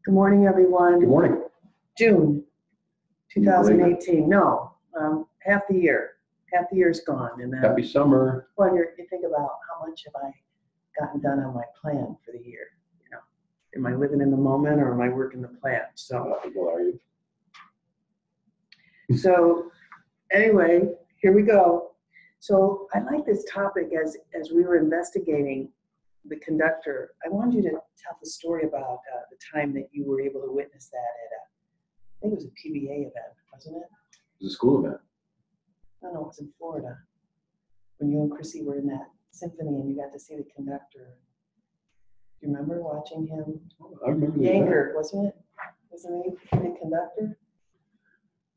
Good morning, everyone. Good morning. June 2018. No, half the year. Half the year's gone. And then, Happy summer. well, you think about how much have I gotten done on my plan for the year. You know, am I living in the moment or am I working the plan? How people are you? So anyway, here we go. So I like this topic as we were investigating the conductor. I wanted you to tell the story about the time that you were able to witness that at I think it was a PBA event, wasn't it? It was a school event. No, it was in Florida. When you and Chrissy were in that symphony and you got to see the conductor. Do you remember watching him? I remember the Yanker, wasn't it? Wasn't he the conductor?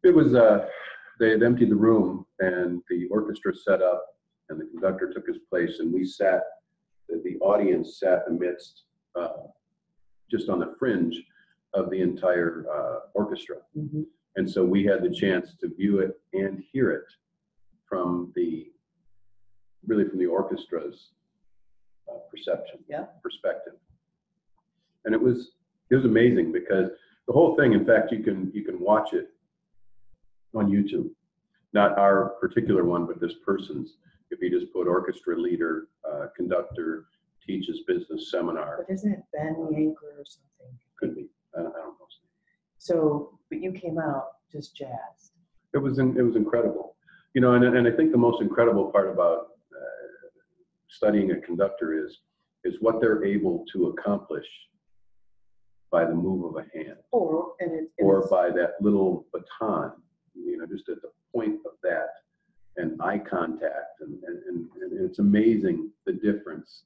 It was, they had emptied the room and the orchestra set up and the conductor took his place and we sat, the audience sat amidst, just on the fringe of the entire orchestra. Mm-hmm. And so we had the chance to view it and hear it from the orchestra's perspective. And it was amazing because the whole thing, in fact, you can watch it on YouTube, not our particular one, but this person's. If you just put orchestra leader, conductor, teaches business seminar. But isn't it Ben Yanker or something? Could be. I don't know. So, but you came out just jazzed. It was incredible, you know, and I think the most incredible part about studying a conductor is what they're able to accomplish by the move of a hand, or by that little baton, you know, just at the point of that, and eye contact, and it's amazing the difference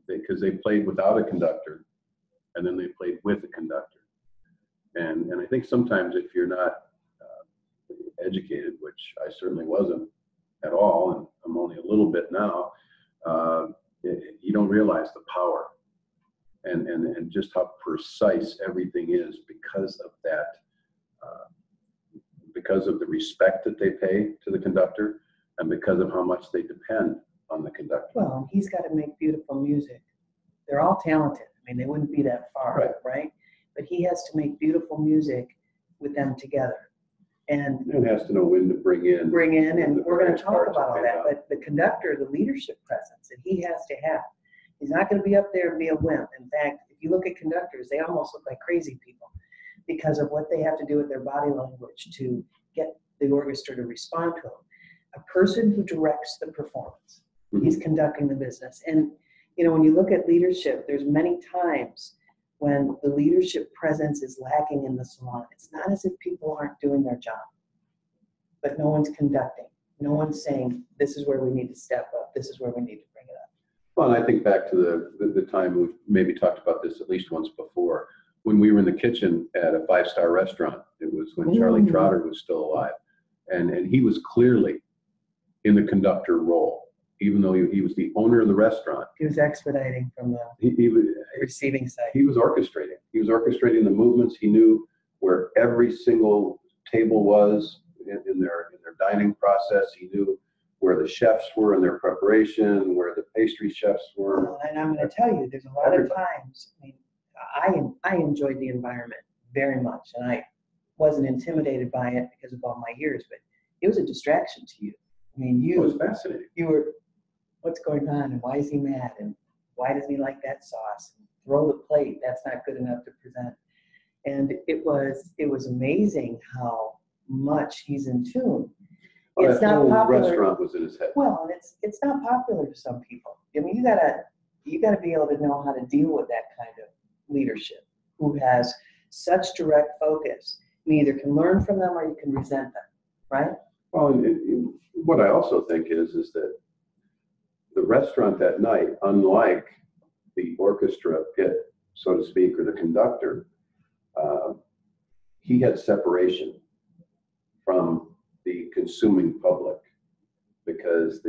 because they played without a conductor, and then they played with a conductor. And I think sometimes if you're not educated, which I certainly wasn't at all, and I'm only a little bit now, you don't realize the power and just how precise everything is because of that, because of the respect that they pay to the conductor and because of how much they depend on the conductor. Well, he's got to make beautiful music. And all talented. I mean, they wouldn't be that far, right? But he has to make beautiful music with them together. And has to know when to bring in, and we're going to talk about all that. But the conductor, the leadership presence that he has to have, he's not going to be up there and be a wimp. In fact, if you look at conductors, they almost look like crazy people because of what they have to do with their body language to get the orchestra to respond to them. A person who directs the performance, he's conducting the business. And you know, when you look at leadership, there's many times when the leadership presence is lacking in the salon. It's not as if people aren't doing their job, but no one's conducting. No one's saying, this is where we need to step up. This is where we need to bring it up. Well, and I think back to the time we've maybe talked about this at least once before, when we were in the kitchen at a 5-star restaurant. It was when Charlie Trotter was still alive. And he was clearly in the conductor role. Even though he was the owner of the restaurant. He was expediting from the receiving side. He was orchestrating. He was orchestrating the movements. He knew where every single table was in their dining process. He knew where the chefs were in their preparation, where the pastry chefs were. Well, and I'm going to tell you, there's a lot of times, I mean, I enjoyed the environment very much, and I wasn't intimidated by it because of all my years, but it was a distraction to you. I mean, it was fascinating. You were, what's going on and why is he mad and why doesn't he like that sauce? And throw the plate, that's not good enough to present. And it was amazing how much he's in tune. Well, it's not popular. Restaurant was in his head. Well, and it's not popular to some people. I mean, you gotta be able to know how to deal with that kind of leadership who has such direct focus. You either can learn from them or you can resent them, right? Well, and what I also think is that the restaurant that night, unlike the orchestra pit, so to speak, or the conductor, he had separation from the consuming public because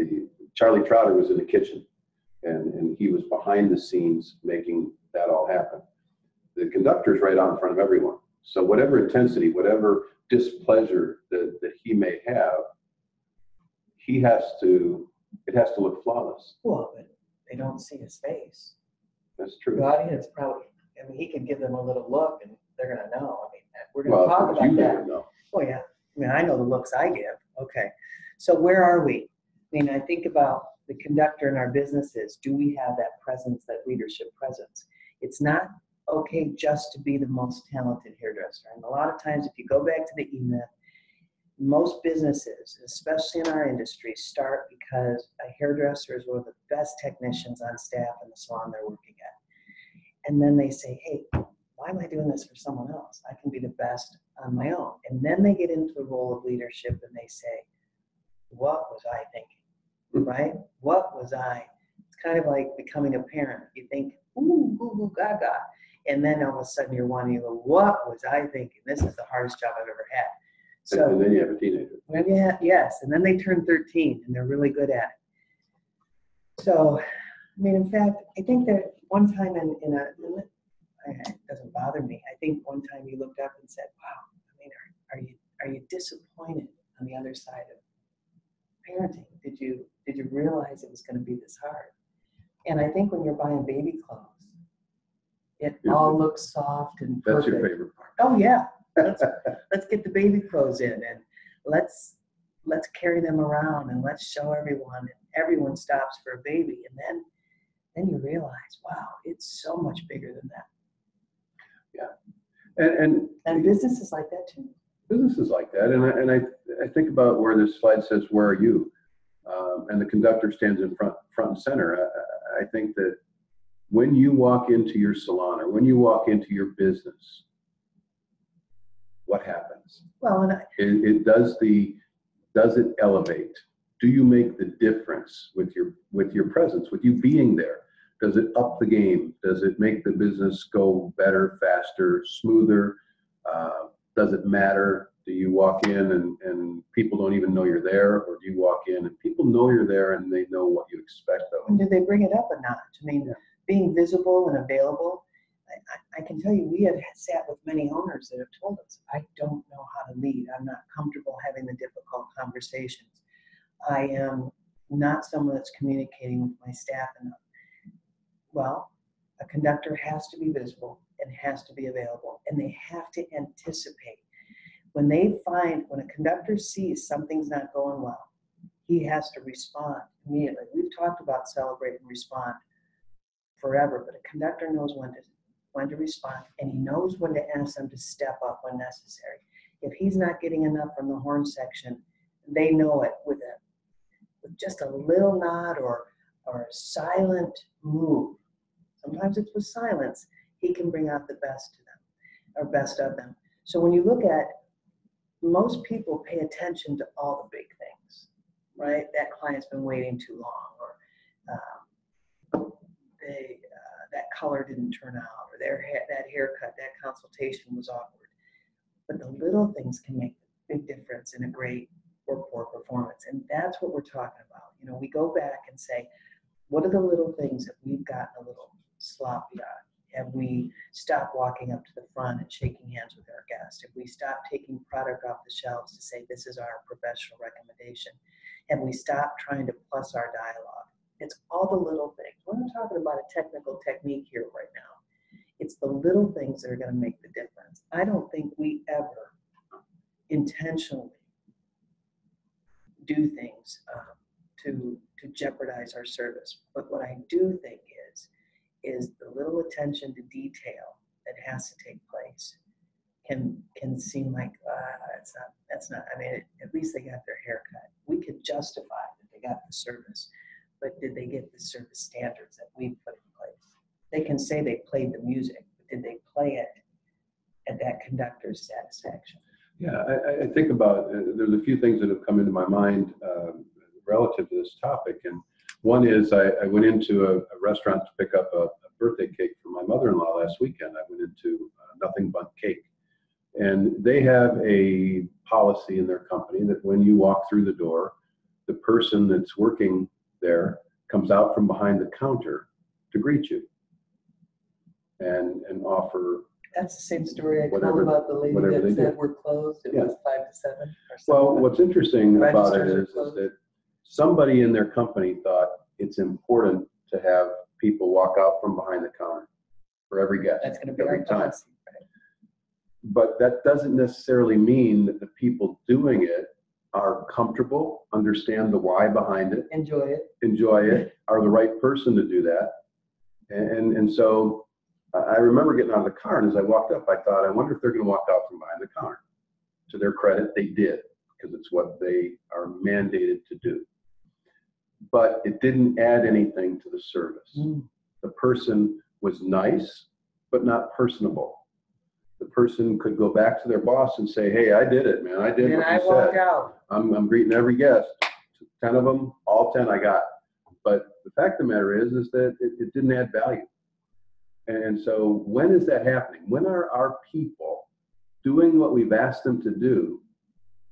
Charlie Trotter was in the kitchen and he was behind the scenes making that all happen. The conductor's right out in front of everyone. So whatever intensity, whatever displeasure that he may have, it has to look flawless. Well, but they don't see his face. That's true. The audience probably, mean, he can give them a little look and they're going to know. I mean, we're going to Well, talk because you about that. never know. Oh, yeah. I mean, I know the looks I give. Okay. So where are we? I mean, I think about the conductor in our businesses. Do we have that presence, that leadership presence? It's not okay just to be the most talented hairdresser. And a lot of times, if you go back to the E-Myth, most businesses, especially in our industry, start because a hairdresser is one of the best technicians on staff in the salon they're working at. And then they say, hey, why am I doing this for someone else? I can be the best on my own. And then they get into the role of leadership and they say, what was I thinking, right? What was I? It's kind of like becoming a parent. You think, ooh, goo, goo, gaga. And then all of a sudden you're wanting to go, what was I thinking? This is the hardest job I've ever had. So, and then you have a teenager. Yeah, yes, and then they turn 13 and they're really good at it. So, I mean, in fact, I think that one time it doesn't bother me. I think one time you looked up and said, wow, I mean, are you disappointed on the other side of parenting? Did you realize it was going to be this hard? And I think when you're buying baby clothes, it all looks soft and perfect. That's your favorite part. Oh yeah, let's get the baby clothes in and let's carry them around and let's show everyone. And everyone stops for a baby, and then you realize, wow, it's so much bigger than that. Yeah, and businesses like that too. Businesses like that, and I think about where this slide says, "Where are you?" And the conductor stands in front and center. I think that when you walk into your salon or when you walk into your business, what happens? Well, and does it elevate? Do you make the difference with your presence, with you being there? Does it up the game? Does it make the business go better, faster, smoother? Does it matter? Do you walk in and people don't even know you're there, or do you walk in and people know you're there and they know what you expect of them? do they bring it up a notch? I mean, being visible and available. I can tell you, we have sat with many owners that have told us, I don't know how to lead. I'm not comfortable having the difficult conversations. I am not someone that's communicating with my staff enough. Well, a conductor has to be visible and has to be available, and they have to anticipate. When a conductor sees something's not going well, he has to respond immediately. We've talked about celebrate and respond forever, but a conductor knows when to respond, and he knows when to ask them to step up when necessary. If he's not getting enough from the horn section, they know it with just a little nod or a silent move. Sometimes it's with silence. He can bring out the best to them or best of them. So when you look at, most people pay attention to all the big things, right? That client's been waiting too long, or that color didn't turn out, or that haircut, that consultation was awkward. But the little things can make a big difference in a great or poor performance. And that's what we're talking about. You know, we go back and say, what are the little things that we've gotten a little sloppy on? Have we stopped walking up to the front and shaking hands with our guests? Have we stopped taking product off the shelves to say, this is our professional recommendation? Have we stopped trying to plus our dialogue? It's all the little things. We're not talking about a technical technique here right now. It's the little things that are going to make the difference. I don't think we ever intentionally do things to jeopardize our service. But what I do think is the little attention to detail that has to take place can seem like that's not. I mean, at least they got their hair cut. We could justify that they got the service, but did they get the service standards that we put in place? They can say they played the music, but did they play it at that conductor's satisfaction? Yeah, I think about, there's a few things that have come into my mind relative to this topic. And one is I went into a restaurant to pick up a birthday cake for my mother-in-law last weekend. I went into Nothing But Cake. And they have a policy in their company that when you walk through the door, the person that's working there comes out from behind the counter to greet you and offer. That's the same story I Whatever- told about the lady whatever they that said do. we're closed. It Yeah. was 5 to 7 or something. Well, what's interesting about it Registers are is closed. that somebody in their company thought it's important to have people walk out from behind the counter. for every guest. That's going to be every our time. policy. Right? But that doesn't necessarily mean that the people doing it are comfortable, understand the why behind it, Enjoy it. are the right person to do that. And so I remember getting out of the car, and as I walked up, I thought, I wonder if they're going to walk out from behind the counter. To their credit, they did, because it's what they are mandated to do. But it didn't add anything to the service. The person was nice, but not personable. The person could go back to their boss and say, hey, I did it, man. I did what you said. Walked out. I'm greeting every guest. 10 of them, all 10 I got. But the fact of the matter is that it didn't add value. And so when is that happening? When are our people doing what we've asked them to do?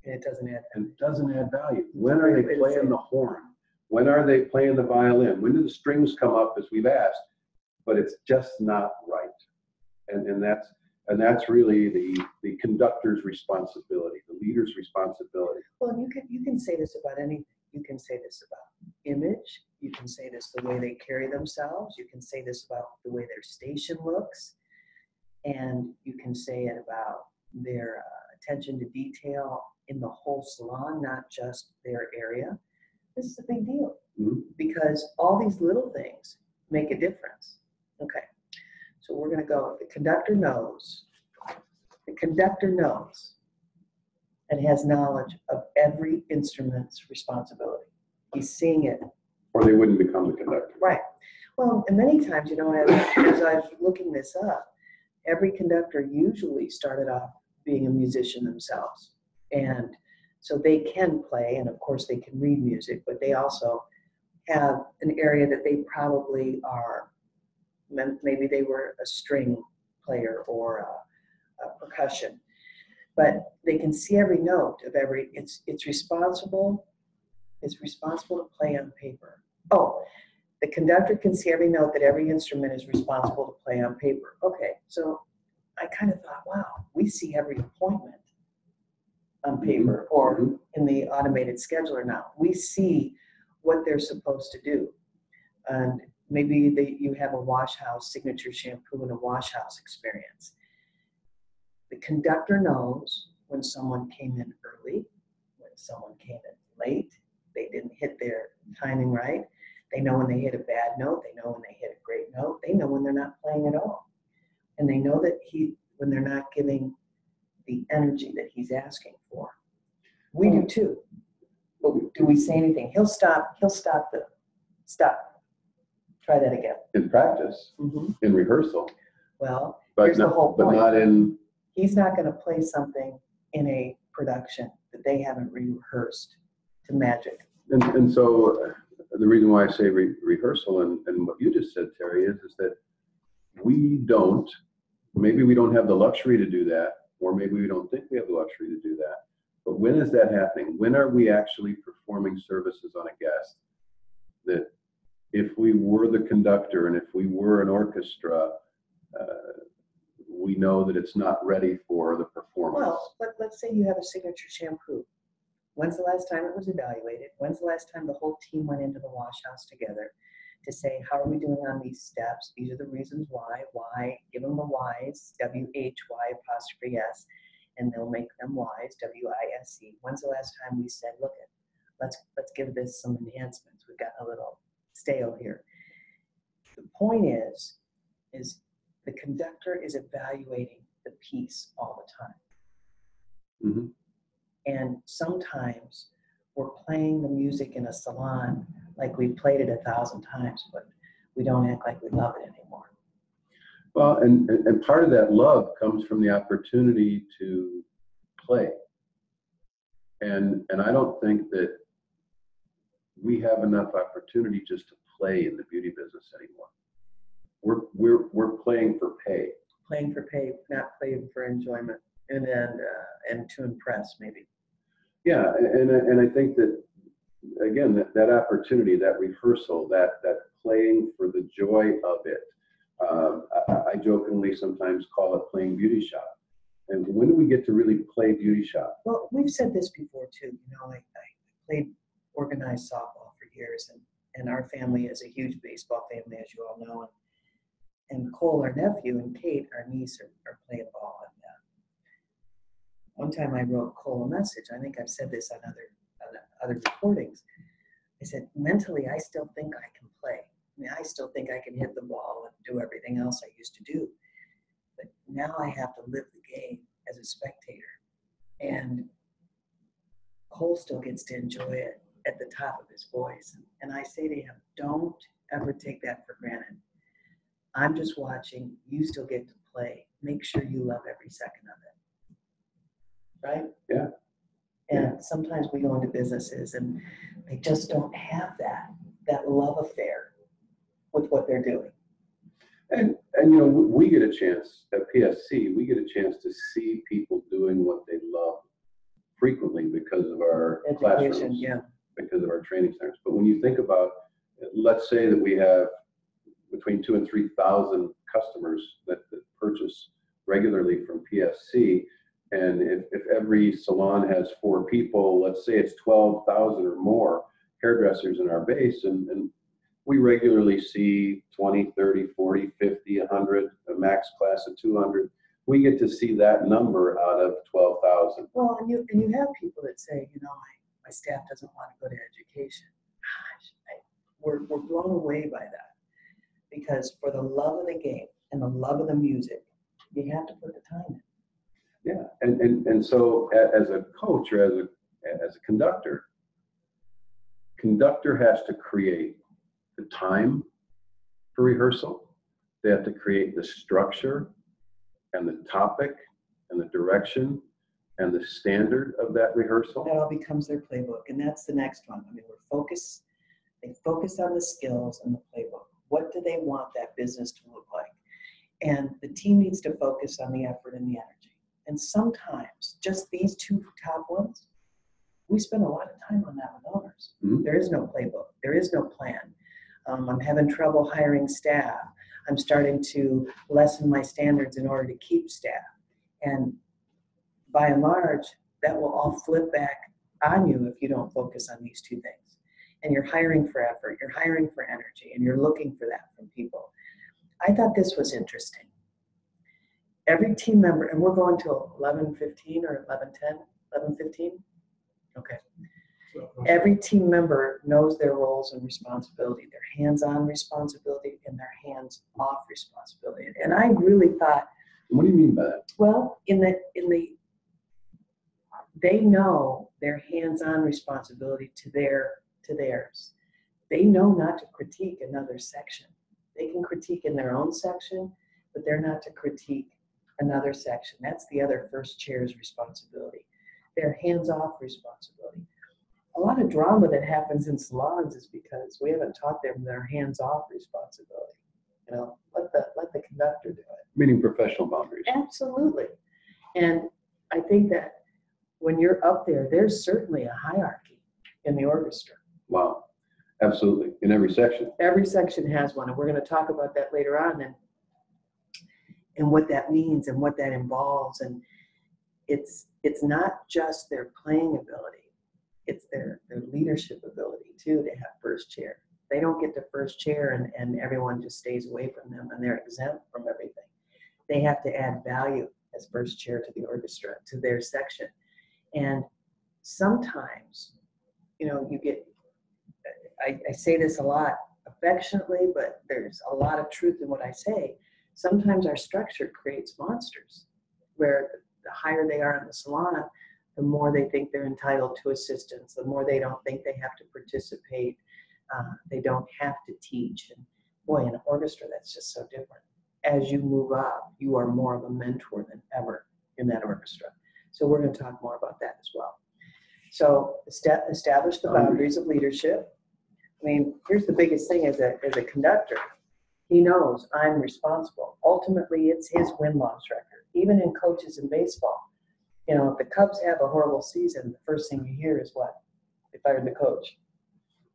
And it doesn't add value. And it doesn't add value. When are they playing the horn? When are they playing the violin? When do the strings come up as we've asked? But it's just not right. And that's really the conductor's responsibility, the leader's responsibility. Well, you can say this about anything. You can say this about image. You can say this the way they carry themselves. You can say this about the way their station looks. And you can say it about their attention to detail in the whole salon, not just their area. This is a big deal because all these little things make a difference. Okay, so we're going to go. The conductor knows and has knowledge of every instrument's responsibility. He's seeing it. Or they wouldn't become the conductor. Right. Well, and many times, as I was looking this up, every conductor usually started off being a musician themselves. And so they can play, and of course they can read music, but they also have an area that they probably are, maybe they were a string player or a percussion, but they can see every note of every, it's responsible to play on paper. Oh, the conductor can see every note that every instrument is responsible to play on paper. Okay, so I kind of thought, wow, we see every appointment on paper or in the automated scheduler now. We see what they're supposed to do. And maybe you have a wash house signature shampoo and a wash house experience. The conductor knows when someone came in early, when someone came in late, they didn't hit their timing right. They know when they hit a bad note. They know when they hit a great note. They know when they're not playing at all. And they know that when they're not giving the energy that he's asking for. We do too. But do we say anything? He'll stop. Stop. Try that again. In practice, in rehearsal. Well, here's the whole point. But not in... He's not going to play something in a production that they haven't rehearsed to magic. And so the reason why I say rehearsal and what you just said, Terry, is that maybe we don't have the luxury to do that, or maybe we don't think we have the luxury to do that. But when is that happening? When are we actually performing services on a guest that if we were the conductor and if we were an orchestra, we know that it's not ready for the performance? Well, let's say you have a signature shampoo. When's the last time it was evaluated? When's the last time the whole team went into the wash house together to say, how are we doing on these steps? These are the reasons why, give them the whys, WHY''S, and they'll make them whys, WISE. When's the last time we said, look, let's give this some enhancements. We've got a little stale here. The point is the conductor is evaluating the piece all the time. And sometimes we're playing the music in a salon like we played it 1,000 times, but we don't act like we love it anymore. Well, and part of that love comes from the opportunity to play. And I don't think that we have enough opportunity just to play in the beauty business anymore. We're playing for pay. Playing for pay, not playing for enjoyment and to impress maybe. Yeah, and I think that, again, that opportunity, that rehearsal, that playing for the joy of it. I jokingly sometimes call it playing beauty shop. And when do we get to really play beauty shop? Well, we've said this before too. I played organized softball for years, and our family is a huge baseball family, as you all know. and Cole, our nephew, and Kate, our niece, are playing ball. And one time I wrote Cole a message. I think I've said this on other recordings. I said, mentally, I still think I can play. I mean, I still think I can hit the ball and do everything else I used to do. But now I have to live the game as a spectator. And Cole still gets to enjoy it at the top of his voice. And I say to him, don't ever take that for granted. I'm just watching. You still get to play. Make sure you love every second of it. Right? Yeah. And sometimes we go into businesses and they just don't have that love affair with what they're doing. And you know, we get a chance at PSC, we get a chance to see people doing what they love frequently because of our Education, classrooms, yeah. because of our training centers. But when you think about, let's say that we have between 2,000 and 3,000 customers that purchase regularly from PSC, and if every salon has 4 people, let's say it's 12,000 or more hairdressers in our base, and we regularly see 20, 30, 40, 50, 100, a max class of 200. We get to see that number out of 12,000. Well, and you have people that say, you know, my staff doesn't want to go to education. Gosh, we're blown away by that, because for the love of the game and the love of the music, you have to put the time in. Yeah, and so as a coach or as a conductor has to create the time for rehearsal. They have to create the structure and the topic and the direction and the standard of that rehearsal. That all becomes their playbook, and that's the next one. I mean, they focus on the skills and the playbook. What do they want that business to look like? And the team needs to focus on the effort and the energy. And sometimes, just these 2 top ones, we spend a lot of time on that with owners. Mm-hmm. There is no playbook. There is no plan. I'm having trouble hiring staff. I'm starting to lessen my standards in order to keep staff. And by and large, that will all flip back on you if you don't focus on these 2 things. And you're hiring for effort, you're hiring for energy, and you're looking for that from people. I thought this was interesting. Every team member, and we're going to 11:15 or 11:10, 11:15? Okay. Every team member knows their roles and responsibility, their hands-on responsibility and their hands-off responsibility. And I really thought, what do you mean by that? Well, they know their hands-on responsibility to theirs. They know not to critique another section. They can critique in their own section, but they're not to critique another section. That's the other first chair's responsibility. Their hands-off responsibility. A lot of drama that happens in salons is because we haven't taught them their hands-off responsibility. You know, let the conductor do it. Meaning professional boundaries. Absolutely. And I think that when you're up there, there's certainly a hierarchy in the orchestra. Wow. Absolutely. In every section. Every section has one, and we're going to talk about that later on, and what that means and what that involves. And it's not just their playing ability. It's their leadership ability, too, to have first chair. They don't get to first chair and everyone just stays away from them and they're exempt from everything. They have to add value as first chair to the orchestra, to their section. And sometimes, you know, you get, I say this a lot affectionately, but there's a lot of truth in what I say. Sometimes our structure creates monsters where the higher they are in the salon, the more they think they're entitled to assistance, the more they don't think they have to participate, they don't have to teach. And boy, in an orchestra, that's just so different. As you move up, you are more of a mentor than ever in that orchestra. So we're going to talk more about that as well. So establish the boundaries of leadership. I mean, here's the biggest thing as a conductor. He knows I'm responsible. Ultimately, it's his win-loss record. Even in coaches in baseball, you know, if the Cubs have a horrible season, the first thing you hear is what? They fired the coach.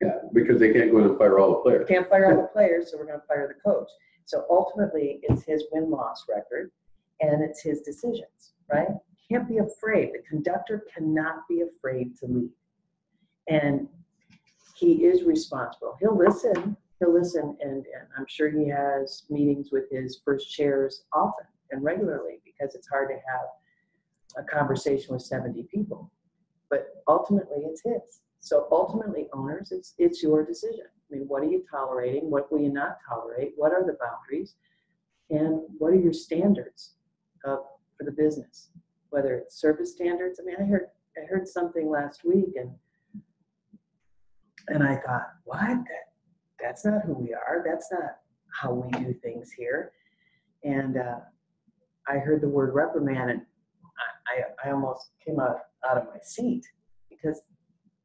Yeah, because they can't go in and fire all the players. Can't fire all the players, so we're going to fire the coach. So ultimately, it's his win-loss record, and it's his decisions, right? Can't be afraid. The conductor cannot be afraid to lead. And he is responsible. He'll listen he'll listen, and I'm sure he has meetings with his first chairs often and regularly, because it's hard to have a conversation with 70 people. But ultimately, it's his. So ultimately, owners, it's your decision. I mean, what are you tolerating? What will you not tolerate? What are the boundaries? And what are your standards for the business? Whether it's service standards. I mean, I heard something last week, and I thought, what? That's not who we are. That's not how we do things here. And I heard the word reprimand, and I almost came out of my seat, because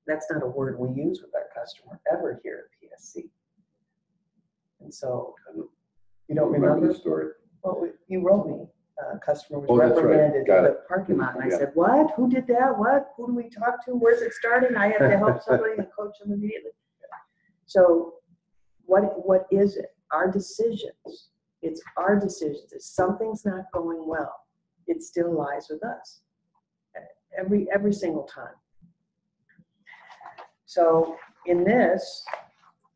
that's not a word we use with our customer ever here at PSC. And so, you don't remember? The story. Well, you wrote me. A customer was That's right. reprimanded in Got the it. parking lot. And I Yeah. said, what? Who did that? What? Who do we talk to? Where's it starting? I have to help somebody and coach them immediately. So what is it? Our decisions. It's our decisions. If something's not going well, it still lies with us every single time. So in this,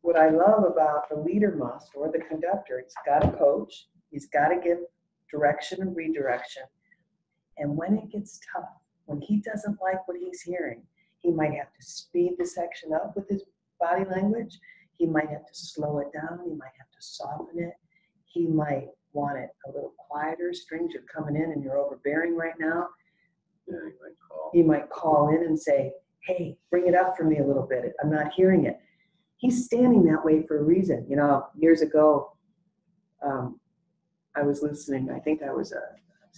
what I love about the leader must, or the conductor, he's got to coach, he's got to give direction and redirection. And when it gets tough, when he doesn't like what he's hearing, he might have to speed the section up with his body language. He might have to slow it down. He might have to soften it. He might want it a little quieter. Strings are coming in and you're overbearing right now. Yeah, He might call in and say, hey, bring it up for me a little bit. I'm not hearing it. He's standing that way for a reason. You know, years ago, I was listening. I think I was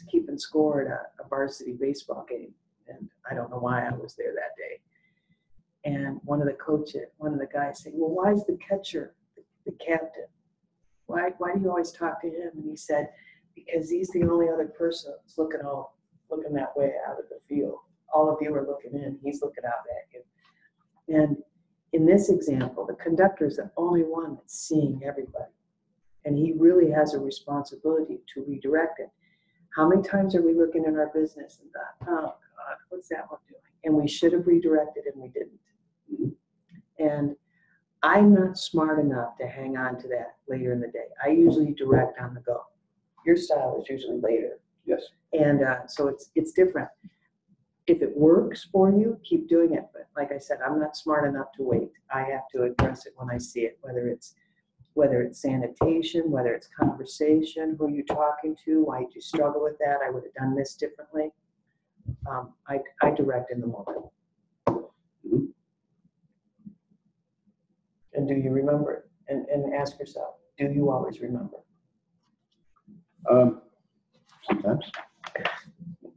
keeping score at a varsity baseball game, and I don't know why I was there that day. And one of the guys said, well, why is the catcher the captain? Why do you always talk to him? And he said, because he's the only other person that's looking that way out of the field. All of you are looking in. He's looking out at you. And in this example, the conductor is the only one that's seeing everybody. And he really has a responsibility to redirect it. How many times are we looking in our business and thought, oh God, what's that one doing? And we should have redirected and we didn't. Mm-hmm. And I'm not smart enough to hang on to that later in the day. I usually direct on the go. Your style is usually later. Yes. And so it's different. If it works for you, keep doing it. But like I said, I'm not smart enough to wait. I have to address it when I see it, whether it's sanitation, whether it's conversation, who you're talking to, why did you struggle with that? I would have done this differently. I direct in the moment. Mm-hmm. And do you remember it? And ask yourself, do you always remember? Sometimes.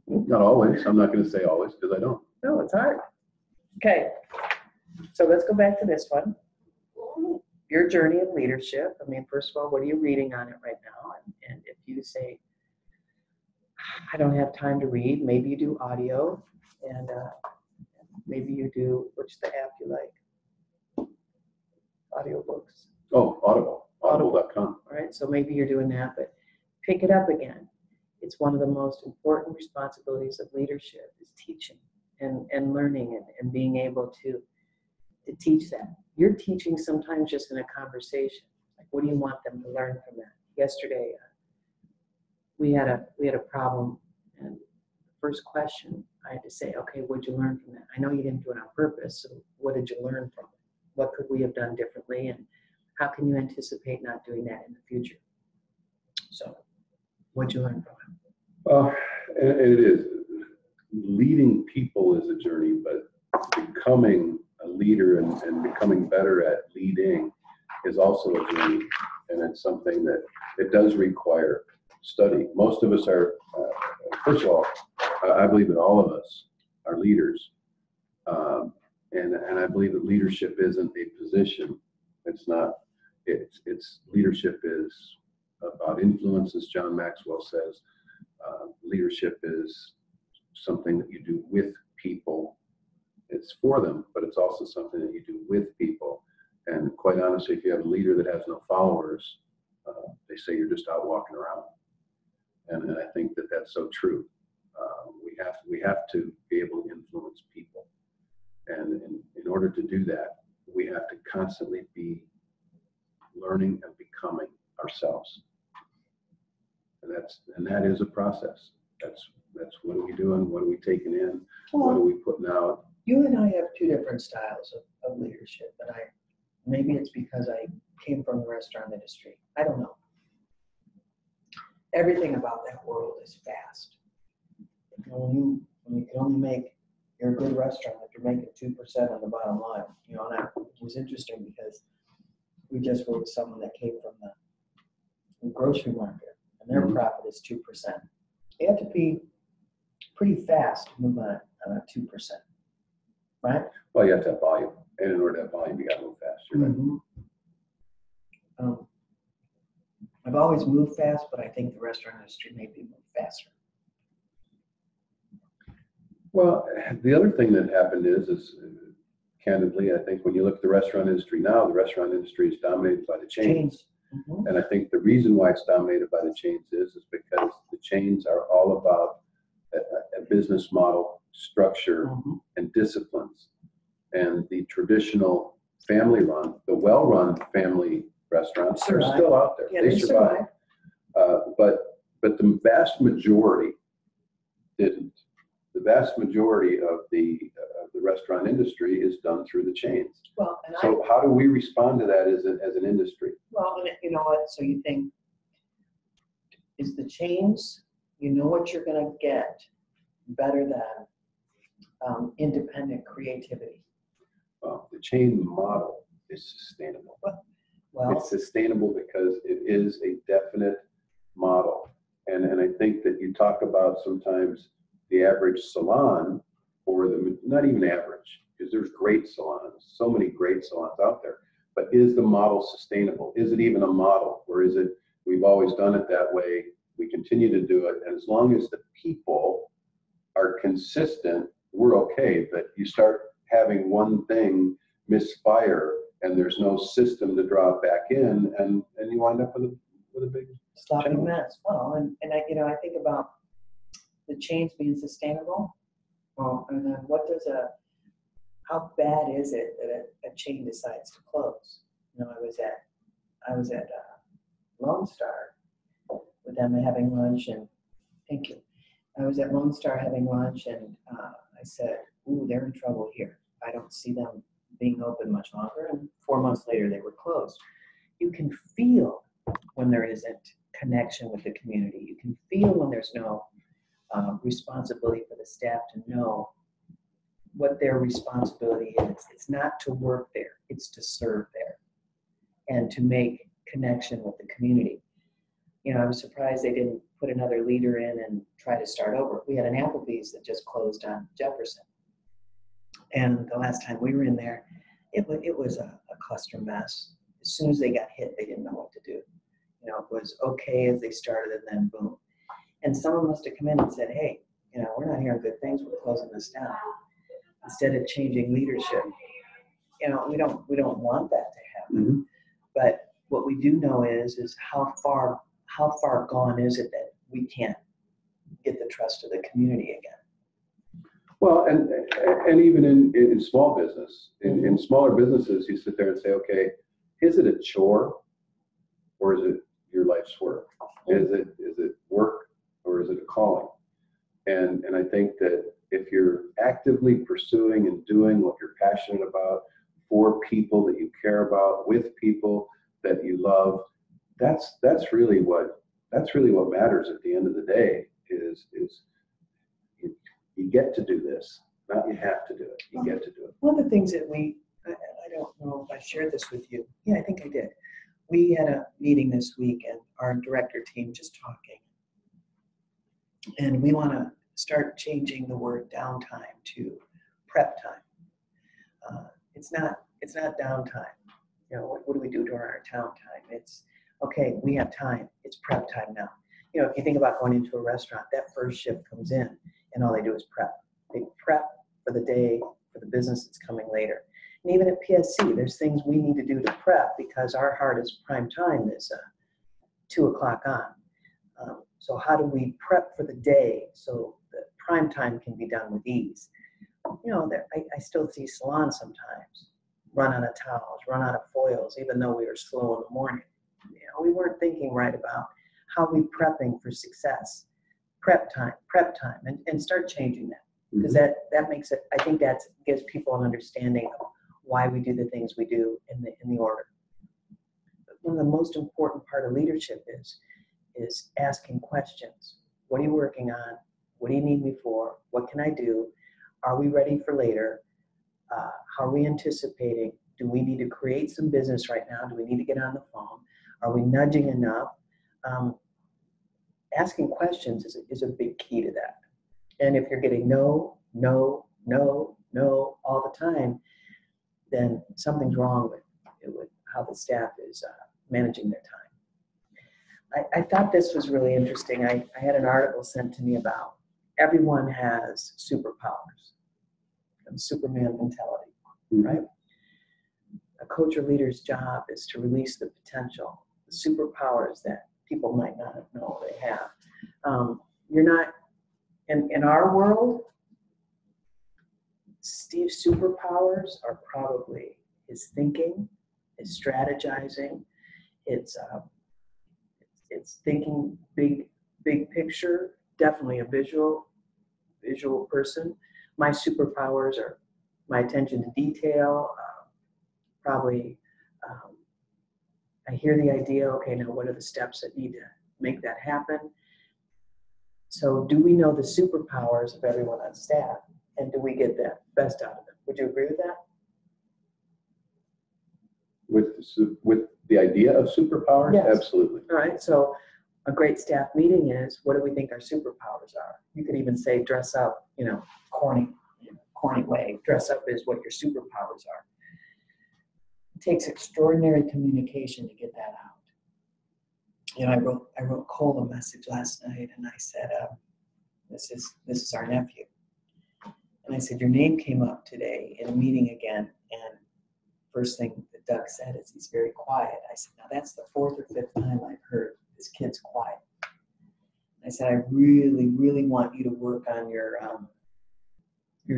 Not always. I'm not going to say always, because I don't. No, it's hard. Okay, so let's go back to this one. Your journey of leadership. I mean, first of all, what are you reading on it right now? And if you say, I don't have time to read, maybe you do audio, and maybe you do, which the app you like? Audiobooks. Oh, Audible. Audible.com. All right, so maybe you're doing that, but pick it up again. It's one of the most important responsibilities of leadership is teaching and learning and being able to teach that. You're teaching sometimes just in a conversation. Like, what do you want them to learn from that? Yesterday, we had a problem, and the first question I had to say, okay, what'd you learn from that? I know you didn't do it on purpose, so what did you learn from it? What could we have done differently, and how can you anticipate not doing that in the future? So, what'd you learn from it? Well, it is. Leading people is a journey, but becoming a leader and becoming better at leading is also a journey. And it's something that it does require study. Most of us are, first of all, I believe that all of us are leaders. And I believe that leadership isn't a position. It's not, it's leadership is about influence, as John Maxwell says. Leadership is something that you do with people. It's for them, but it's also something that you do with people. And quite honestly, if you have a leader that has no followers, they say you're just out walking around. And I think that that's so true. We have to be able to influence people. And in order to do that, we have to constantly be learning and becoming ourselves. And that is a process. That's what are we doing? What are we taking in? What are we putting out? You and I have two different styles of leadership, and maybe it's because I came from the restaurant industry. I don't know. Everything about that world is fast. You know, when you can only you're a good restaurant if you're making 2% on the bottom line. You know, and it was interesting because we just were with someone that came from the grocery market, and their profit is 2%. You have to be pretty fast to move on 2%, right? Well, you have to have volume, and in order to have volume, you got to move fast. You're right. I've always moved fast, but I think the restaurant industry maybe move faster. Well, the other thing that happened is candidly, I think when you look at the restaurant industry now, the restaurant industry is dominated by the chains. And I think the reason why it's dominated by the chains is because the chains are all about a business model, structure, and disciplines. And the traditional family-run, the well-run family restaurants are still out there. Yeah, they survive. But the vast majority didn't. The vast majority of the restaurant industry is done through the chains. Well, and so how do we respond to that as an industry? Well, and you know what? So you think, is the chains, you know what you're going to get better than independent creativity? The chain model is sustainable. Well, it's sustainable because it is a definite model. And I think that you talk about sometimes the average salon, or not even average, because there's great salons, so many great salons out there. But is the model sustainable? Is it even a model? Or is it, we've always done it that way, we continue to do it, and as long as the people are consistent, we're okay. But you start having one thing misfire, and there's no system to draw it back in, and you wind up with a big sloppy mess. Well, and I think about the chains being sustainable. Well, and then how bad is it that a chain decides to close? You know, I was at Lone Star with them having lunch, and thank you. I was at Lone Star having lunch, and I said, "Ooh, they're in trouble here. I don't see them being open much longer." And 4 months later, they were closed. You can feel when there isn't connection with the community. You can feel when there's no responsibility for the staff to know what their responsibility is. It's not to work there, it's to serve there and to make connection with the community. You know, I was surprised they didn't put another leader in and try to start over. We had an Applebee's that just closed on Jefferson. And the last time we were in there, it was a cluster mess. As soon as they got hit, they didn't know what to do. You know, it was okay as they started, and then boom. And someone must have come in and said, "Hey, you know, we're not hearing good things. We're closing this down." Instead of changing leadership, you know, we don't want that to happen. But what we do know is how far gone is it that we can't get the trust of the community again? Well, and even in small business, in smaller businesses, you sit there and say, okay, is it a chore or is it your life's work? Is it work or is it a calling? And I think that if you're actively pursuing and doing what you're passionate about for people that you care about, with people that you love, that's really what matters at the end of the day. Is you get to do this, not you have to do it. You get to do it. One of the things that I don't know if I shared this with you. Yeah, I think I did. We had a meeting this week, and our director team just talking. And we want to start changing the word downtime to prep time. It's not downtime. You know, what do we do during our downtime? It's okay, we have time. It's prep time now. You know, if you think about going into a restaurant, that first shift comes in, and all they do is prep. They prep for the day, for the business that's coming later. And even at PSC, there's things we need to do to prep because our hardest prime time is 2 o'clock on. So how do we prep for the day so that prime time can be done with ease? You know, I still see salons sometimes run out of towels, run out of foils, even though we were slow in the morning. We weren't thinking right about how we prepping for success. Prep time, and start changing that. Because that makes it, I think that gives people an understanding of why we do the things we do in the order. But one of the most important part of leadership is asking questions. What are you working on? What do you need me for? What can I do? Are we ready for later? How are we anticipating? Do we need to create some business right now? Do we need to get on the phone? Are we nudging enough? Asking questions is a big key to that. And if you're getting no all the time, then something's wrong with how the staff is managing their time. I thought this was really interesting. I had an article sent to me about everyone has superpowers, Superman mentality, right? A coach or leader's job is to release the potential, the superpowers that people might not know they have. You're not, in our world, Steve's superpowers are probably his thinking, his strategizing, it's thinking big picture, definitely a visual person. My superpowers are my attention to detail, probably I hear the idea, okay, now what are the steps that need to make that happen? So do we know the superpowers of everyone on staff, and do we get the best out of them? Would you agree with that? With the idea of superpowers? Yes. Absolutely. All right, so a great staff meeting is, what do we think our superpowers are? You could even say dress up, corny way. Dress up is what your superpowers are. It takes extraordinary communication to get that out. I wrote Cole a message last night, and I said, this is our nephew. And I said, your name came up today in a meeting again, and first thing that Doug said is he's very quiet. I said, now that's the 4th or 5th time I've heard this kid's quiet. And I said, I really, really want you to work on your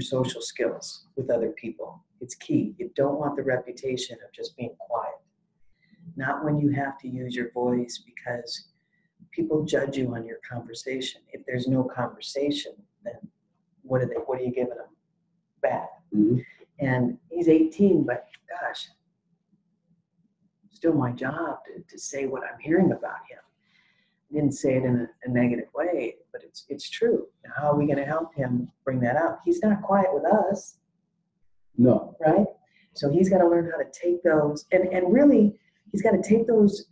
social skills with other people. It's key. You don't want the reputation of just being quiet. Not when you have to use your voice, because people judge you on your conversation. If there's no conversation, then what are you giving them back? Mm-hmm. And he's 18, but gosh, still my job to say what I'm hearing about him. I didn't say it in a negative way, but it's true. Now, how are we going to help him bring that out? He's not quiet with us. No. Right? So he's got to learn how to take those, and really, he's got to take those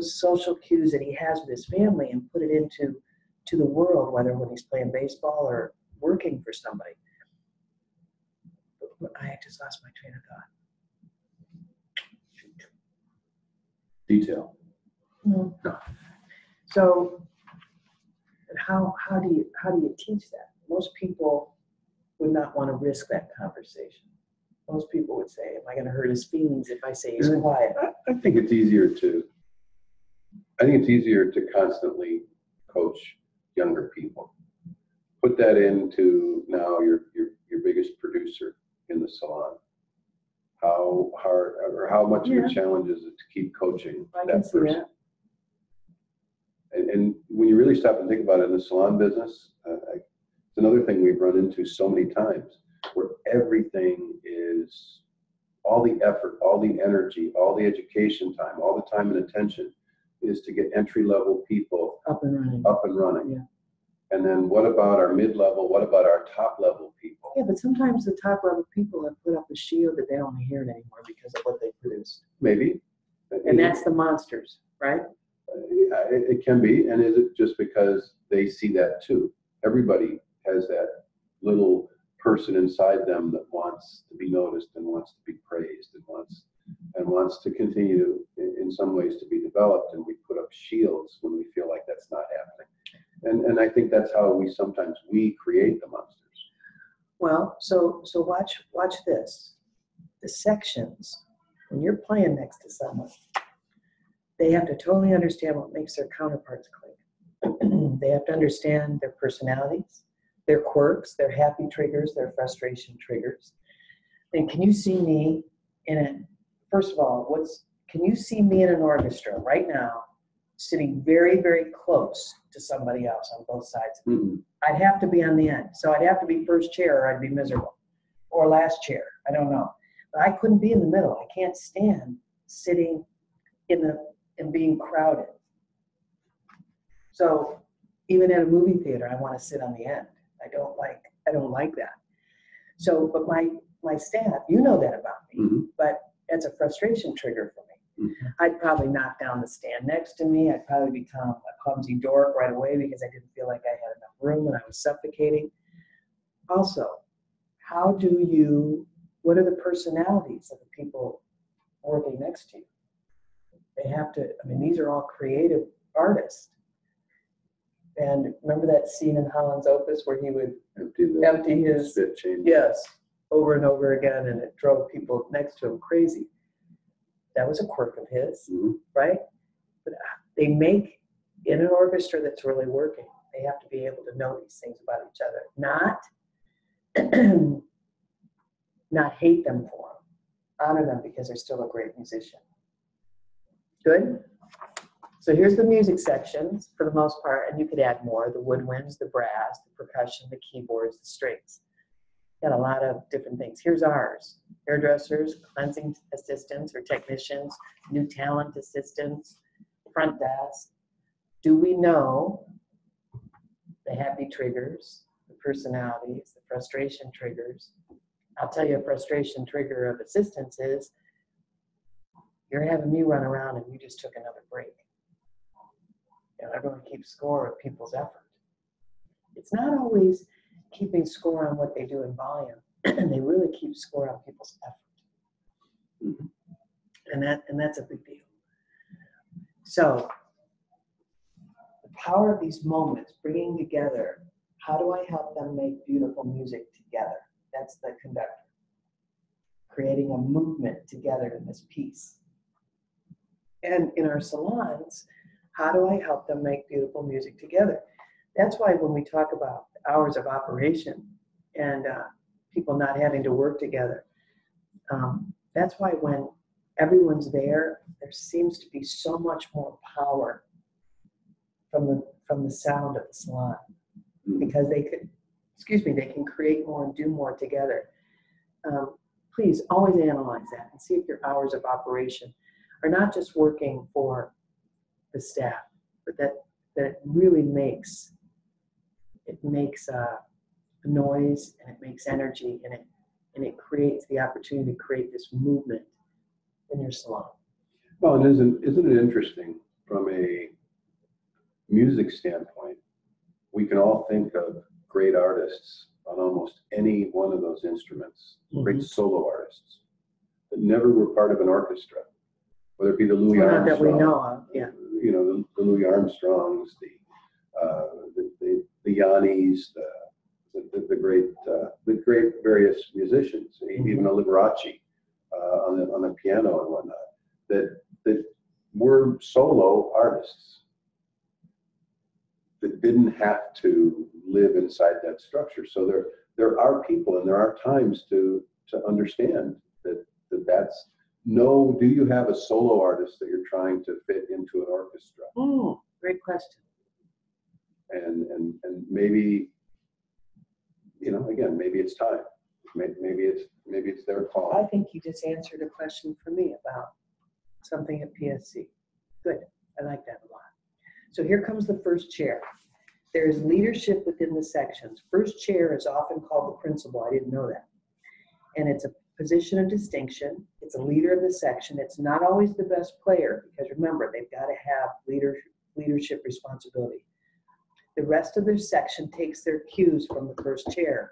social cues that he has with his family and put it into the world, whether when he's playing baseball or working for somebody. But I just lost my train of thought. Detail. Mm-hmm. No. So how do you teach that? Most people would not want to risk that conversation. Most people would say, am I going to hurt his feelings if I say he's quiet? I think it's easier to constantly coach younger people. Put that into now your biggest producer in the salon. How hard or how much of a challenge is it to keep coaching that person? And when you really stop and think about it in the salon business, it's another thing we've run into so many times, where everything is, all the effort, all the energy, all the education time, all the time and attention is to get entry-level people up and running. Yeah. And then what about our mid-level? What about our top-level people? Yeah, but sometimes the top-level people have put up a shield that they don't hear it anymore because of what they produced. Maybe. And that's the monsters, right? Yeah, it can be. And is it just because they see that too? Everybody has that little person inside them that wants to be noticed and wants to be praised and wants to continue in some ways to be developed, and we put up shields when we feel like that's not happening. And I think that's how we sometimes create the monsters. Well, so watch this. The sections, when you're playing next to someone, they have to totally understand what makes their counterparts click. They have to understand their personalities, their quirks, their happy triggers, their frustration triggers. And can you see me And first of all, can you see me in an orchestra right now sitting very, very close to somebody else on both sides? Mm-hmm. I'd have to be on the end. So I'd have to be first chair or I'd be miserable. Or last chair, I don't know. But I couldn't be in the middle. I can't stand sitting and being crowded. So even at a movie theater, I want to sit on the end. I don't like that. So, but my staff, you know that about me, Mm-hmm. but it's a frustration trigger for me. Mm-hmm. I'd probably knock down the stand next to me. I'd probably become a clumsy dork right away because I didn't feel like I had enough room and I was suffocating. Also, what are the personalities of the people working next to you? They have to, these are all creative artists. And remember that scene in Holland's Opus where he would empty his spit chamber? Yes, over and over again, and it drove people next to him crazy. That was a quirk of his, Mm-hmm. right? But they make, in an orchestra that's really working, they have to be able to know these things about each other, not hate them for them, honor them because they're still a great musician. Good? So here's the music sections for the most part, and you could add more: the woodwinds, the brass, the percussion, the keyboards, the strings. Got a lot of different things. Here's ours: hairdressers, cleansing assistants or technicians, new talent assistants, front desk. Do we know the happy triggers, the personalities, the frustration triggers? I'll tell you a frustration trigger of assistants is you're having me run around and you just took another break. Everyone keeps score of people's effort. It's not always keeping score on what they do in volume. They really keep score on people's effort. Mm-hmm. And that's a big deal. So the power of these moments, bringing together, how do I help them make beautiful music together? That's the conductor. Creating a movement together in this piece. And in our salons, how do I help them make beautiful music together? That's why when we talk about hours of operation and people not having to work together, that's why when everyone's there seems to be so much more power from the sound of the salon, because they can create more and do more together. Please always analyze that and see if your hours of operation are not just working for the staff, but that it really makes a noise, and it makes energy, and it creates the opportunity to create this movement in your salon. Well, and isn't it interesting from a music standpoint? We can all think of great artists on almost any one of those instruments, mm-hmm. great solo artists that never were part of an orchestra, whether it be the Louis Armstrong, that we know of, yeah. The Louis Armstrongs, the Yannis, the great various musicians, mm-hmm. even a Liberace on the piano and whatnot, that were solo artists that didn't have to live inside that structure. So there are people and there are times to understand that's no. Do you have a solo artist that you're trying to fit into an orchestra? Great question. And maybe, again, maybe it's time. Maybe it's their call. I think you just answered a question for me about something at PSC. Good. I like that a lot. So here comes the first chair. There is leadership within the sections. First chair is often called the principal. I didn't know that. And it's a position of distinction. It's a leader of the section. It's not always the best player, because remember, they've got to have leadership responsibility. The rest of their section takes their cues from the first chair.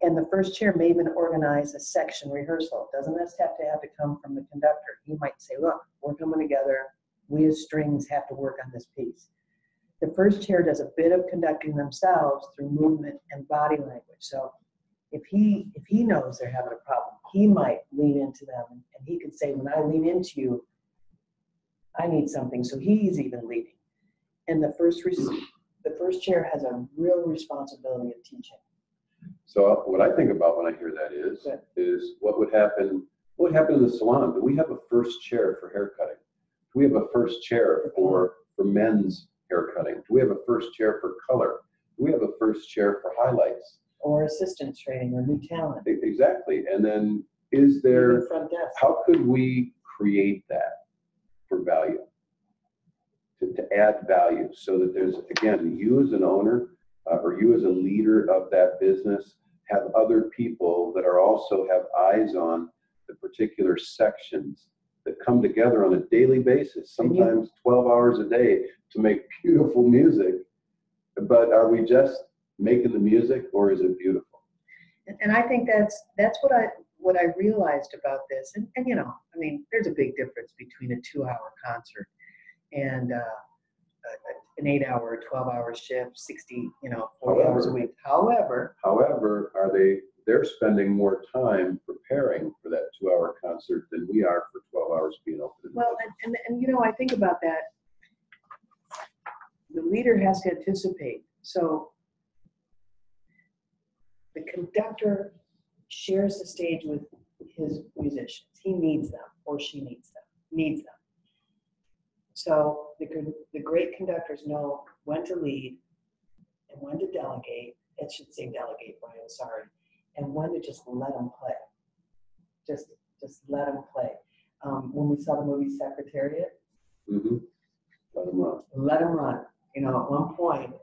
And the first chair may even organize a section rehearsal. It doesn't have to come from the conductor. He might say, look, we're coming together. We as strings have to work on this piece. The first chair does a bit of conducting themselves through movement and body language. So if he knows they're having a problem, he might lean into them, and he could say, when I lean into you, I need something. So he's even leading. And the first chair has a real responsibility of teaching. So what I think about when I hear that is what would happen What happened in the salon? Do we have a first chair for hair cutting? Do we have a first chair for men's hair cutting? Do we have a first chair for color? Do we have a first chair for highlights? Or assistance training or new talent. Exactly. And then is there, Front desk. how could we create that for value? To add value so that there's, again, you as an owner or you as a leader of that business have other people that are also have eyes on the particular sections that come together on a daily basis, sometimes 12 hours a day to make beautiful music. But are we just making the music or is it beautiful? And I think that's what I realized about this. And you know, I mean, there's a big difference between a 2-hour concert and an 8-hour, 12-hour shift, 60, 40 hours a week. However, they're spending more time preparing for that 2-hour concert than we are for 12 hours being open. Well, and I think about that. The leader has to anticipate. So the conductor shares the stage with his musicians. He needs them, or she needs them. So the great conductors know when to lead and when to delegate. It should say delegate, Brian, sorry. And when to just let them play. Just let them play. When we saw the movie Secretariat, Let them run. Let them run. At one point,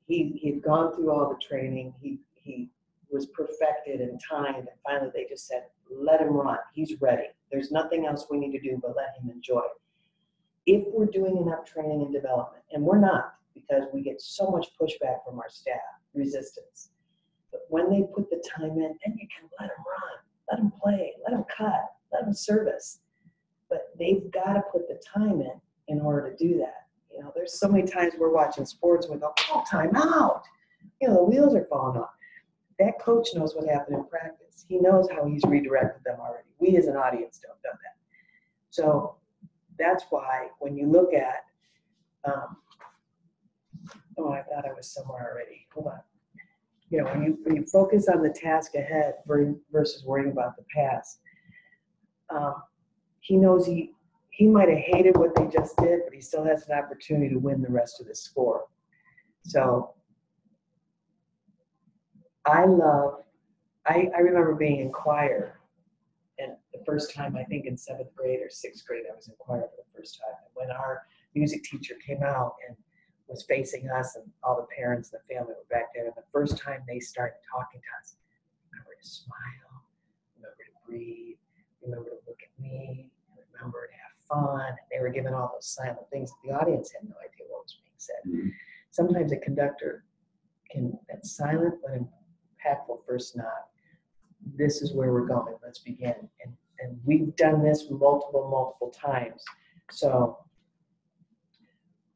he'd gone through all the training. He was perfected and timed, and finally they just said, let him run. He's ready. There's nothing else we need to do but let him enjoy. If we're doing enough training and development, and we're not, because we get so much pushback from our staff, resistance. But when they put the time in, then you can let them run, let them play, let them cut, let them service. But they've got to put the time in order to do that. There's so many times we're watching sports with oh, time out. The wheels are falling off. That coach knows what happened in practice. He knows how he's redirected them already. We as an audience don't know that. So that's why when you look at, I thought I was somewhere already. Hold on. When you focus on the task ahead versus worrying about the past, he knows he might have hated what they just did, but he still has an opportunity to win the rest of the score. So I remember being in choir, and the first time, I think in 7th grade or 6th grade, I was in choir for the first time. And when our music teacher came out and was facing us, and all the parents and the family were back there, and the first time they started talking to us, remember to smile, remember to breathe, remember to look at me, remember to have fun. And they were giving all those silent things. The audience had no idea what was being said. Mm-hmm. Sometimes a conductor that's silent but impactful first nod. This is where we're going. Let's begin. And we've done this multiple times. So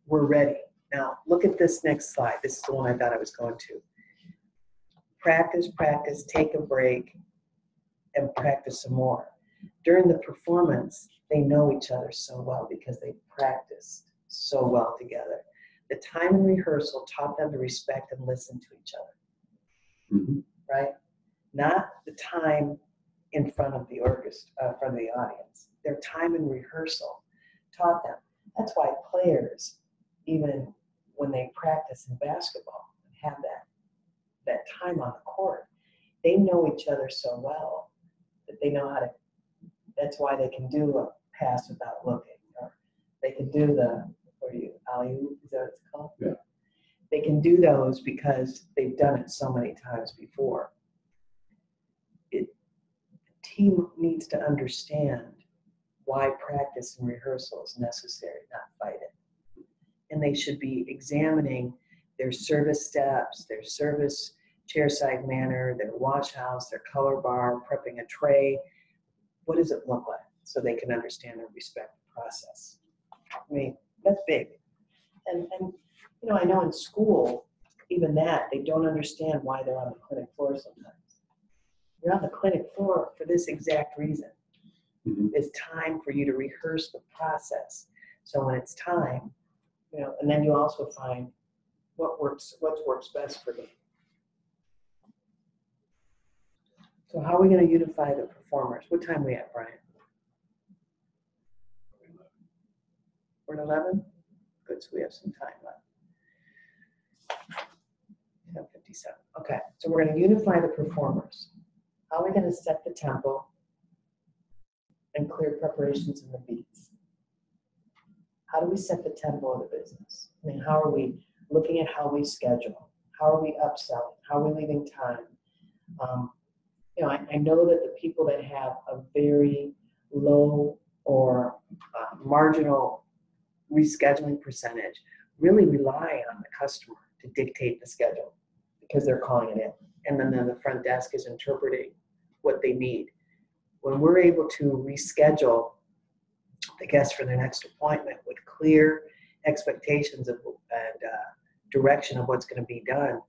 we're ready. Now look at this next slide. This is the one I thought I was going to. Practice, take a break, and practice some more. During the performance, they know each other so well because they practiced so well together. The time in rehearsal taught them to respect and listen to each other. Mm-hmm. Right? Not the time in front of the orchestra, front of the audience. Their time in rehearsal taught them. That's why players, even when they practice in basketball, have that time on the court. They know each other so well that they know how to. That's why they can do a pass without looking, or they can do the alley-oop, is that what it's called? Yeah. They can do those because they've done it so many times before. The team needs to understand why practice and rehearsal is necessary, not fight it. And they should be examining their service steps, their service chairside manner, their wash house, their color bar, prepping a tray. What does it look like? So they can understand and respect the process. I mean, that's big. And I know in school, even that, they don't understand why they're on the clinic floor sometimes. You're on the clinic floor for this exact reason. Mm-hmm. It's time for you to rehearse the process. So when it's time, and then you also find what works best for me. So how are we going to unify the performers? What time are we at, Brian? We're at 11? Good, so we have some time left. 10:57. Okay, so we're going to unify the performers. How are we going to set the tempo and clear preparations in the beats? How do we set the tempo of the business? I mean, how are we looking at how we schedule? How are we upselling? How are we leaving time? I know that the people that have a very low or marginal rescheduling percentage really rely on the customer to dictate the schedule because they're calling it in. And then the front desk is interpreting what they need. When we're able to reschedule the guest for their next appointment with clear expectations and direction of what's going to be done,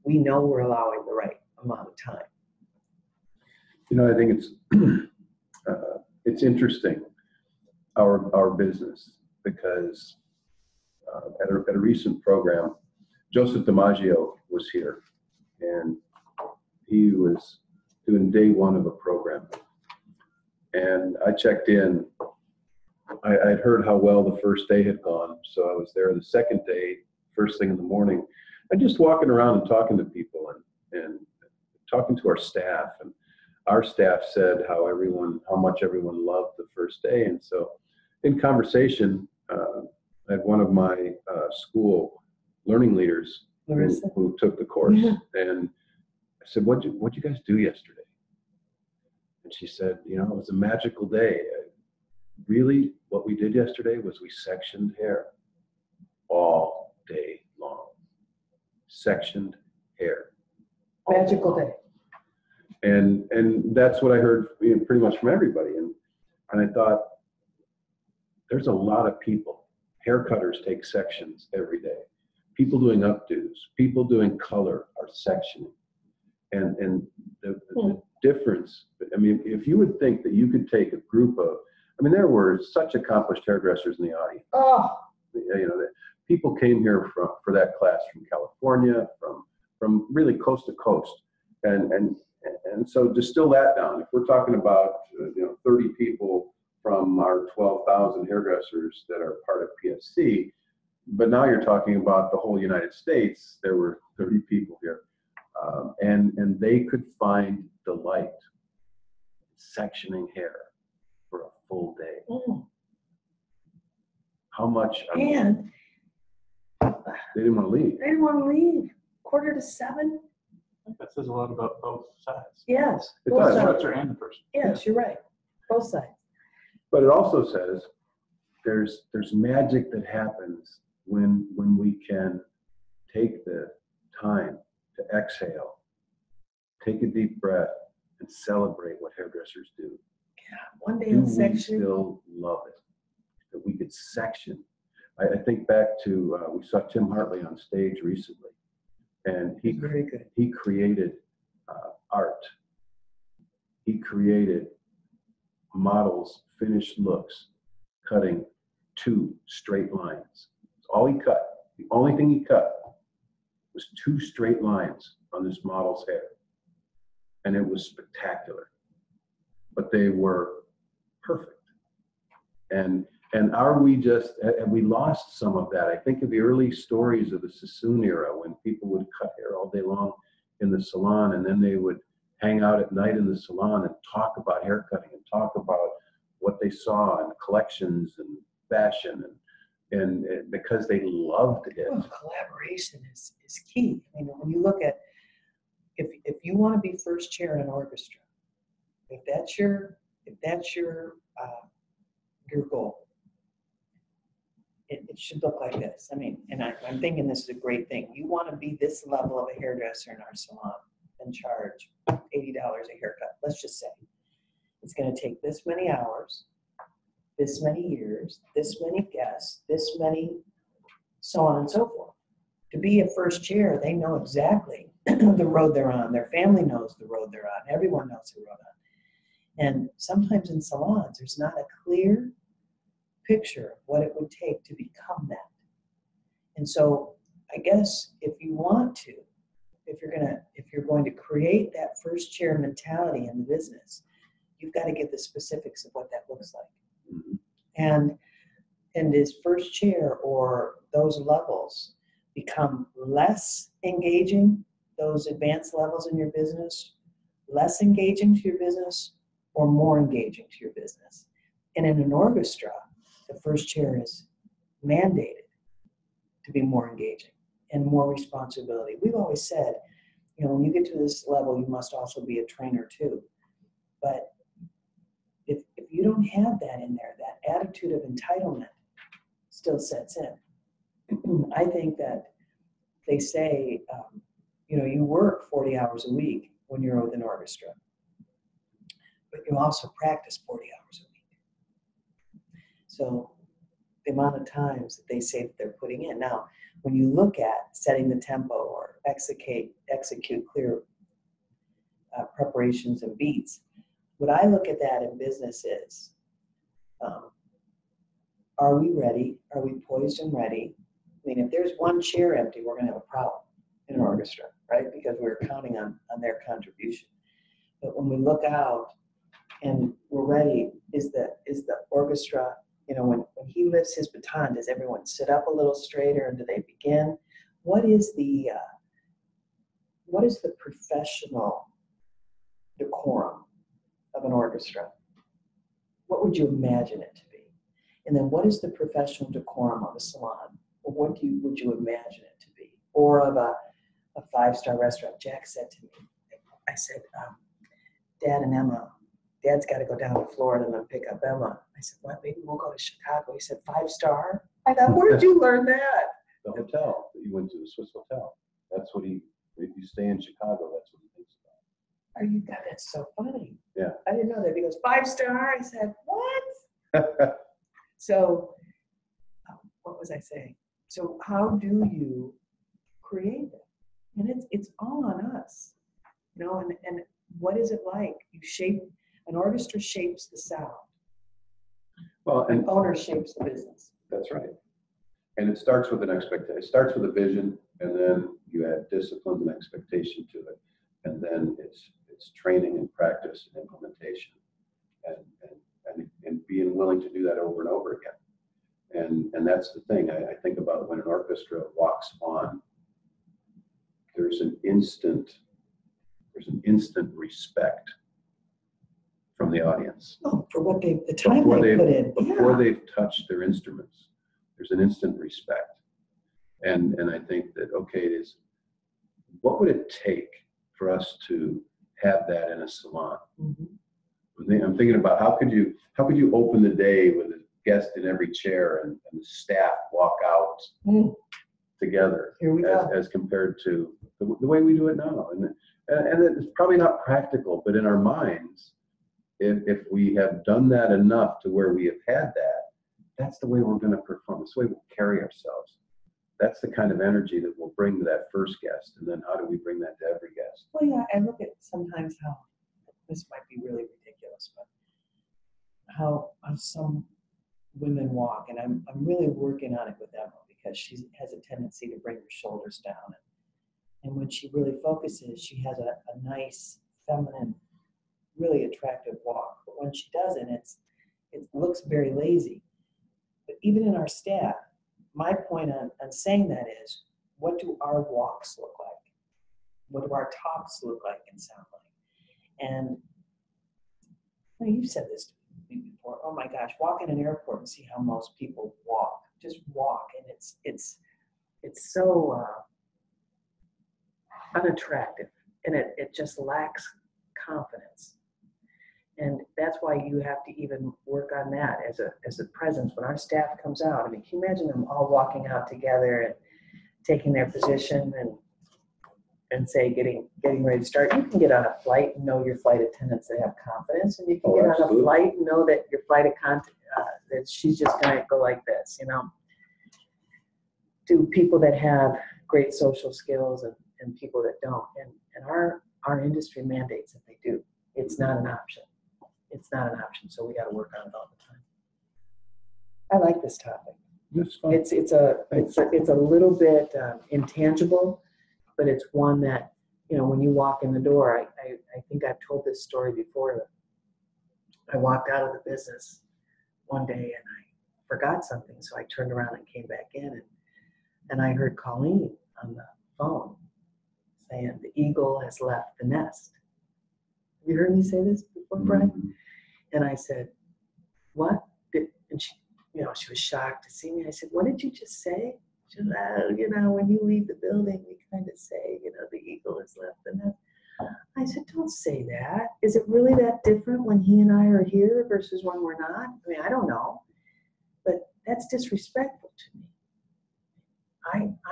we know we're allowing the right amount of time. I think it's interesting, our business, because at a recent program, Joseph DiMaggio was here, and he was doing day one of a program. And I checked in. I'd heard how well the first day had gone, so I was there the second day, first thing in the morning, and just walking around and talking to people and talking to our staff. And our staff said how much everyone loved the first day. And so in conversation, I had one of my school learning leaders who took the course. Yeah. And I said, what'd you guys do yesterday? And she said, it was a magical day. Really, what we did yesterday was we sectioned hair all day long. Sectioned hair. Magical day. And that's what I heard pretty much from everybody. And I thought, there's a lot of people. Hair cutters take sections every day. People doing updos, people doing color are sectioning. And the difference, if you would think that you could take a group of, there were such accomplished hairdressers in the audience. Oh. People came here for that class from California, from really coast to coast. And so distill that down. If we're talking about 30 people from our 12,000 hairdressers that are part of PSC, but now you're talking about the whole United States, there were 30 people here. And they could find delight sectioning hair for a full day. Mm. How much? And they didn't want to leave. They didn't want to leave. 6:45. I think that says a lot about both sides. Yes. It both does. The sides. instructor and the person. Yes, you're right. Both sides. But it also says there's magic that happens when we can take the time to exhale, take a deep breath, and celebrate what hairdressers do. Yeah, one day Do in we section. still love it? That we could section. I think back to, we saw Tim Hartley on stage recently, and he Very good. He created art. He created models, finished looks, cutting 2 straight lines. That's all he cut. The only thing he cut was 2 straight lines on this model's hair. And it was spectacular. But they were perfect. And have we lost some of that? I think of the early stories of the Sassoon era when people would cut hair all day long in the salon, and then they would hang out at night in the salon and talk about hair cutting and talk about what they saw and collections and fashion and because they loved it. Well, collaboration is key. When you look at, if you want to be first chair in an orchestra, if that's your goal, it should look like this. I'm thinking this is a great thing. You want to be this level of a hairdresser in our salon and charge $80 a haircut. Let's just say it's going to take this many hours, this many years, this many guests, this many, so on and so forth. To be a first chair, they know exactly the road they're on. Their family knows the road they're on. Everyone knows the road on. And sometimes in salons, there's not a clear picture of what it would take to become that. And so I guess if you're you're going to create that first chair mentality in the business, you've got to get the specifics of what that looks like. Mhm. And is first chair or those levels become less engaging, those advanced levels in your business, less engaging to your business, or more engaging to your business? And in an orchestra, the first chair is mandated to be more engaging and more responsibility. We've always said, when you get to this level, you must also be a trainer too. But if you don't have that in there, that attitude of entitlement still sets in. I think that they say, you work 40 hours a week when you're with an orchestra, but you also practice 40 hours a week. So the amount of times that they say that they're putting in. Now, when you look at setting the tempo or execute clear preparations and beats, what I look at that in business is, are we ready? Are we poised and ready? I mean, if there's one chair empty, we're going to have a problem in an orchestra, right? Because we're counting on their contribution. But when we look out and we're ready, is the orchestra, when he lifts his baton, does everyone sit up a little straighter and do they begin? What is the professional decorum of an orchestra? What would you imagine it to be? And then what is the professional decorum of a salon? Or what would you imagine it to be? Or of a five-star restaurant? Jack said to me, I said, Dad and Emma, Dad's got to go down to Florida and then pick up Emma. I said, what, maybe we'll go to Chicago. He said, 5-star? I thought, where did you learn that? The hotel that you went to, the Swiss hotel. That's what if you stay in Chicago, that's what he thinks about. Are you, God, that's so funny. Yeah. I didn't know that. He goes, 5-star? I said, what? So, what was I saying? So how do you create it? And it's all on us, and what is it like? An orchestra shapes the sound. Well, An owner shapes the business. That's right. And it starts with an expectation. It starts with a vision, and then you add discipline and expectation to it. And then it's training and practice and implementation and being willing to do that over and over again. And that's the thing. I think about when an orchestra walks on, there's an instant respect from the audience. Oh, for what the time they put in. Before they've touched their instruments, there's an instant respect. And I think that, okay, what would it take for us to have that in a salon? Mm-hmm. I'm thinking about how could you open the day with a guest in every chair and the staff walk out together. Here we go. As compared to the way we do it now. And it's probably not practical, but in our minds, if we have done that enough to where we have had that, that's the way we're going to perform. That's the way we'll carry ourselves. That's the kind of energy that we'll bring to that first guest. And then how do we bring that to every guest? Well, yeah, I look at sometimes how, this might be really ridiculous, but how some women walk, and I'm really working on it with Emma because she has a tendency to bring her shoulders down. And when she really focuses, she has a nice, feminine, really attractive walk. But when she doesn't, it looks very lazy. But even in our staff, my point on saying that is, what do our walks look like? What do our talks look like and sound like? And you've said this to me before. Oh my gosh, walk in an airport and see how most people walk. Just walk, and it's so unattractive, and it just lacks confidence. And that's why you have to even work on that as a presence. When our staff comes out, I mean, can you imagine them all walking out together and taking their position and say, getting ready to start? You can get on a flight and know your flight attendants that have confidence, and you can get absolutely. on a flight and know that your flight attendant, that she's just going to go like this, To people that have great social skills and people that don't. And our industry mandates that they do. It's not an option. It's not an option, so we got to work on it all the time. I like this topic. That's fun. It's a little bit intangible, but it's one that you know, when you walk in the door, I think I've told this story before. I walked out of the business one day and I forgot something, so I turned around and came back in, and I heard Colleen on the phone saying, "The eagle has left the nest." Have you heard me say this before, Brian? Mhm. And I said, "What?" And she, you know, she was shocked to see me. I said, "What did you just say?" She said, "You know, when you leave the building, we kind of say, you know, the eagle has left the nest." I said, "Don't say that. Is it really that different when he and I are here versus when we're not? I mean, I don't know, but that's disrespectful to me.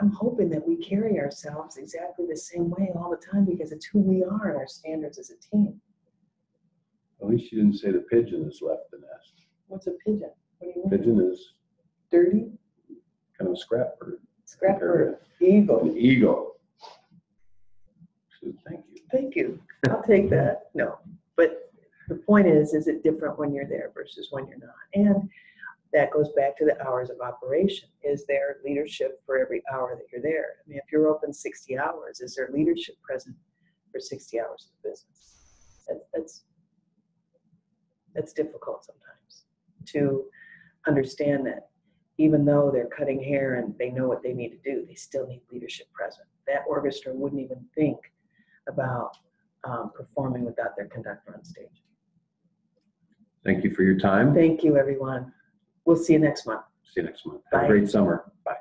I'm hoping that we carry ourselves exactly the same way all the time because it's who we are and our standards as a team." At least you didn't say the pigeon has left the nest. What's a pigeon? What do you mean? Pigeon is Dirty? kind of a scrap bird. Scrap bird. Eagle. An eagle. So thank you. Thank you. I'll take that. No, but the point is it different when you're there versus when you're not? And that goes back to the hours of operation. Is there leadership for every hour that you're there? I mean, if you're open 60 hours, is there leadership present for 60 hours of business? That's difficult sometimes to understand that even though they're cutting hair and they know what they need to do, they still need leadership present. That orchestra wouldn't even think about performing without their conductor on stage. Thank you for your time. Thank you, everyone. We'll see you next month. See you next month. Have Bye. a great summer. Bye.